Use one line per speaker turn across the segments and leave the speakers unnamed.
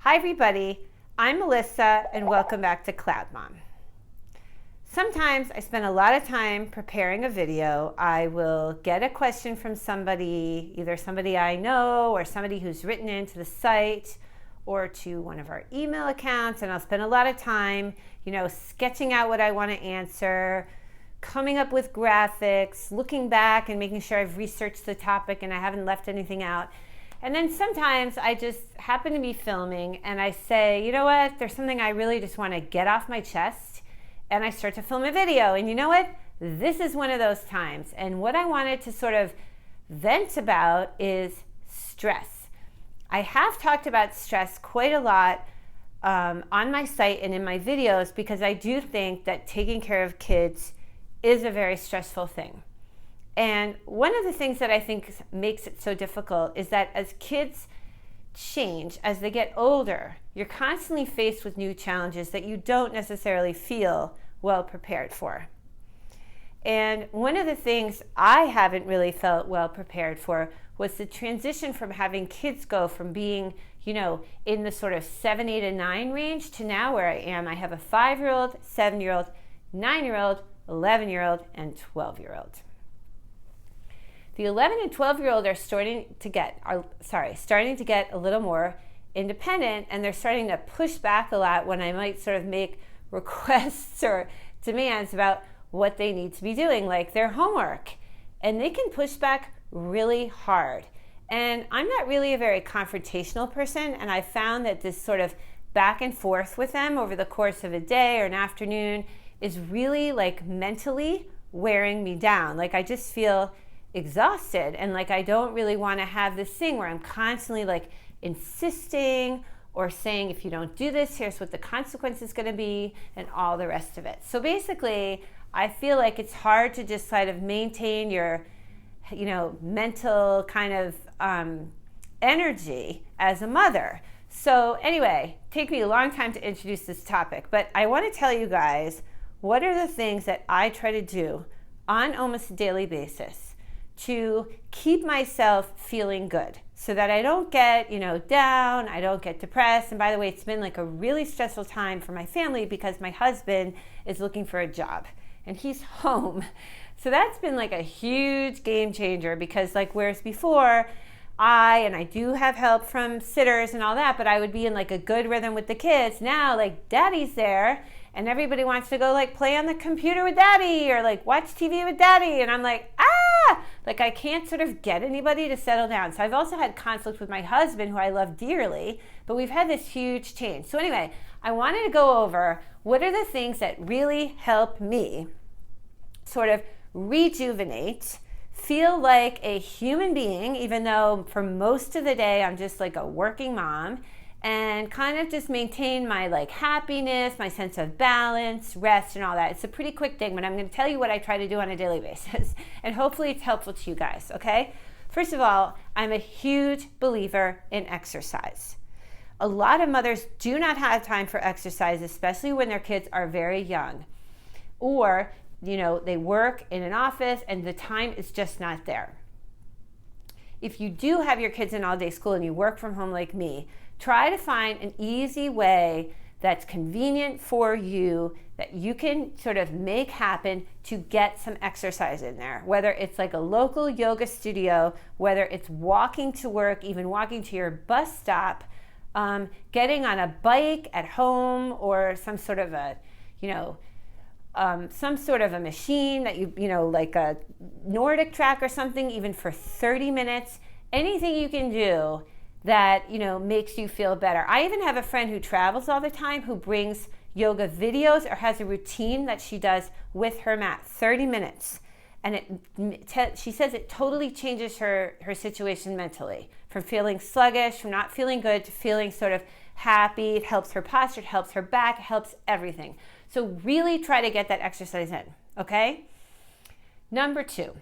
Hi everybody, I'm Melissa and welcome back to CloudMom. Sometimes I spend a lot of time preparing a video. I will get a question from somebody, either somebody I know or somebody who's written into the site or to one of our email accounts, and I'll spend a lot of time, sketching out what I want to answer, coming up with graphics, looking back and making sure I've researched the topic and I haven't left anything out. And then sometimes I just happen to be filming and I say, you know what, there's something I really just want to get off my chest, and I start to film a video. And you know what? This is one of those times. And what I wanted to sort of vent about is stress. I have talked about stress quite a lot on my site and in my videos because I do think that taking care of kids is a very stressful thing. And one of the things that I think makes it so difficult is that as kids change, as they get older, you're constantly faced with new challenges that you don't necessarily feel well prepared for. And one of the things I haven't really felt well prepared for was the transition from having kids go from being, in the sort of 7, 8, and 9 range to now where I am. I have a 5-year-old, 7-year-old, 9-year-old, 11-year-old, and 12-year-old. The 11 and 12-year-old are starting to get a little more independent, and they're starting to push back a lot when I might sort of make requests or demands about what they need to be doing, like their homework. And they can push back really hard. And I'm not really a very confrontational person, and I found that this sort of back and forth with them over the course of a day or an afternoon is really mentally wearing me down. I just feel exhausted, and I don't really want to have this thing where I'm constantly insisting or saying, if you don't do this, here's what the consequence is going to be, and all the rest of it. So basically, I feel like it's hard to just sort of maintain your, mental kind of energy as a mother. So anyway, take me a long time to introduce this topic, but I want to tell you guys what are the things that I try to do on almost a daily basis to keep myself feeling good so that I don't get, down, I don't get depressed. And by the way, it's been a really stressful time for my family because my husband is looking for a job and he's home. So that's been a huge game changer because whereas before I do have help from sitters and all that, but I would be in a good rhythm with the kids. Now daddy's there and everybody wants to go play on the computer with daddy or watch TV with daddy. And I'm I can't sort of get anybody to settle down. So I've also had conflict with my husband, who I love dearly, but we've had this huge change. So anyway, I wanted to go over what are the things that really help me sort of rejuvenate, feel like a human being, even though for most of the day I'm just a working mom, and kind of just maintain my happiness, my sense of balance, rest, and all that. It's a pretty quick thing, but I'm going to tell you what I try to do on a daily basis, and hopefully it's helpful to you guys, okay? First of all, I'm a huge believer in exercise. A lot of mothers do not have time for exercise, especially when their kids are very young, or they work in an office and the time is just not there. If you do have your kids in all-day school and you work from home like me, try to find an easy way that's convenient for you that you can sort of make happen to get some exercise in there. Whether it's a local yoga studio, whether it's walking to work, even walking to your bus stop, getting on a bike at home, or some sort of a machine that like a Nordic track or something, even for 30 minutes, anything you can do that, makes you feel better. I even have a friend who travels all the time who brings yoga videos or has a routine that she does with her mat, 30 minutes. And she says it totally changes her situation mentally, from feeling sluggish, from not feeling good, to feeling sort of happy. It helps her posture, it helps her back, it helps everything. So really try to get that exercise in, okay? Number 2,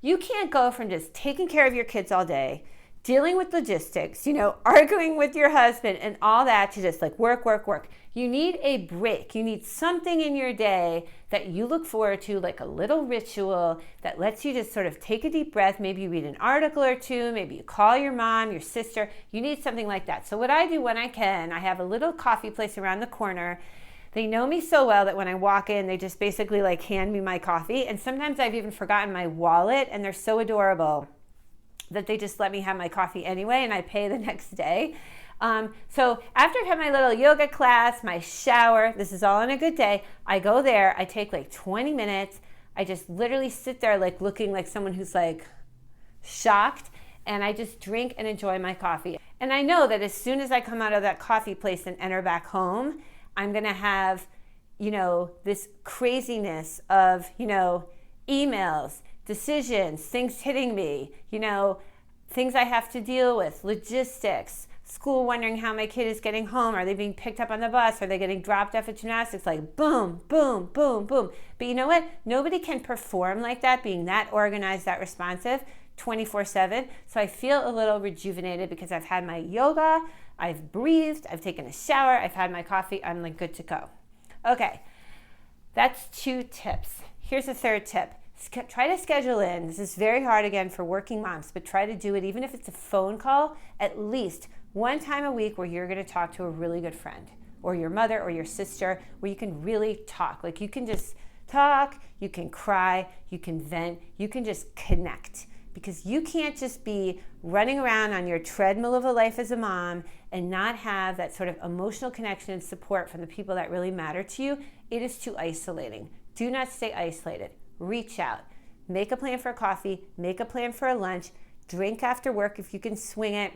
you can't go from just taking care of your kids all day dealing with logistics, arguing with your husband and all that to just like work, work, work. You need a break. You need something in your day that you look forward to, like a little ritual that lets you just sort of take a deep breath. Maybe you read an article or two. Maybe you call your mom, your sister. You need something like that. So what I do when I can, I have a little coffee place around the corner. They know me so well that when I walk in, they just basically like hand me my coffee. And sometimes I've even forgotten my wallet, and they're so adorable that they just let me have my coffee anyway, and I pay the next day. So after I've had my little yoga class, my shower, this is all on a good day, I go there, I take like 20 minutes, I just literally sit there like looking like someone who's like shocked, and I just drink and enjoy my coffee. And I know that as soon as I come out of that coffee place and enter back home, I'm gonna have, this craziness of, emails, decisions, things hitting me, things I have to deal with, logistics, school wondering how my kid is getting home. Are they being picked up on the bus? Are they getting dropped off at gymnastics? Like boom, boom, boom, boom. But you know what? Nobody can perform like that, being that organized, that responsive 24/7. So I feel a little rejuvenated because I've had my yoga, I've breathed, I've taken a shower, I've had my coffee, I'm like good to go. Okay, that's 2 tips. Here's a 3rd tip. Try to schedule in. This is very hard again for working moms, but try to do it even if it's a phone call, at least one time a week where you're going to talk to a really good friend or your mother or your sister, where you can really talk. Like you can just talk, you can cry, you can vent, you can just connect, because you can't just be running around on your treadmill of a life as a mom and not have that sort of emotional connection and support from the people that really matter to you. It is too isolating. Do not stay isolated. Reach out, make a plan for a coffee, make a plan for a lunch, drink after work if you can swing it,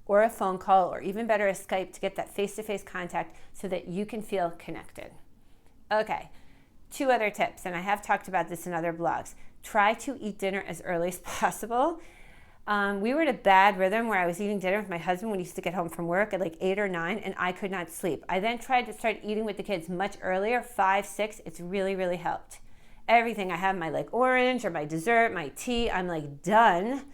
or a phone call, or even better, a Skype to get that face-to-face contact so that you can feel connected. Okay, 2 other tips, and I have talked about this in other blogs. Try to eat dinner as early as possible. We were in a bad rhythm where I was eating dinner with my husband when he used to get home from work at like 8 or 9, and I could not sleep. I then tried to start eating with the kids much earlier, 5, 6. It's really, really helped. Everything. I have my like orange or my dessert, my tea, I'm like done.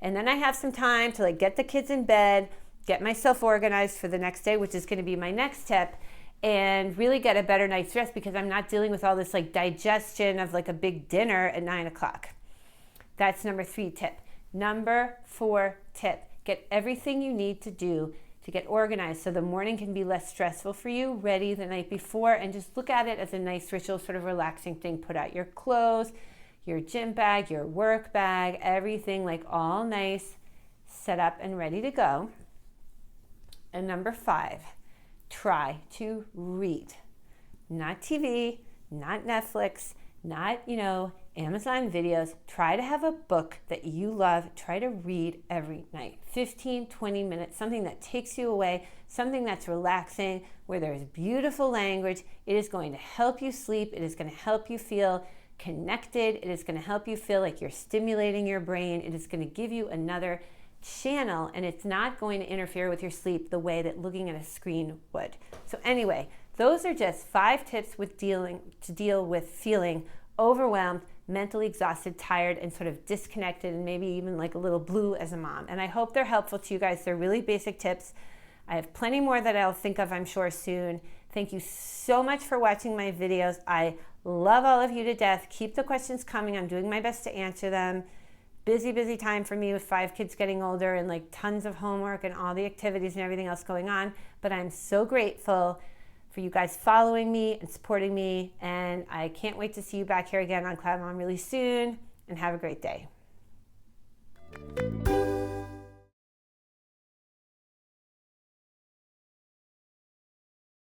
And then I have some time to like get the kids in bed, get myself organized for the next day, which is going to be my next tip, and really get a better night's rest because I'm not dealing with all this like digestion of like a big dinner at 9 o'clock. That's number 3 tip. Number 4 tip, get everything you need to do to get organized so the morning can be less stressful for you, ready the night before, and just look at it as a nice ritual, sort of relaxing thing. Put out your clothes, your gym bag, your work bag, everything like all nice, set up and ready to go. And number 5, try to read. Not TV, not Netflix, not, Amazon videos. Try to have a book that you love. Try to read every night. 15, 20 minutes, something that takes you away, something that's relaxing, where there's beautiful language. It is going to help you sleep. It is going to help you feel connected. It is going to help you feel like you're stimulating your brain. It is going to give you another channel, and it's not going to interfere with your sleep the way that looking at a screen would. So anyway, those are just 5 tips to deal with feeling overwhelmed, mentally exhausted, tired, and sort of disconnected, and maybe even like a little blue as a mom. And I hope they're helpful to you guys. They're really basic tips. I have plenty more that I'll think of, I'm sure, soon. Thank you so much for watching my videos. I love all of you to death. Keep the questions coming. I'm doing my best to answer them. Busy, busy time for me with 5 kids getting older and like tons of homework and all the activities and everything else going on. But I'm so grateful for you guys following me and supporting me. And I can't wait to see you back here again on CloudMom really soon. And have a great day.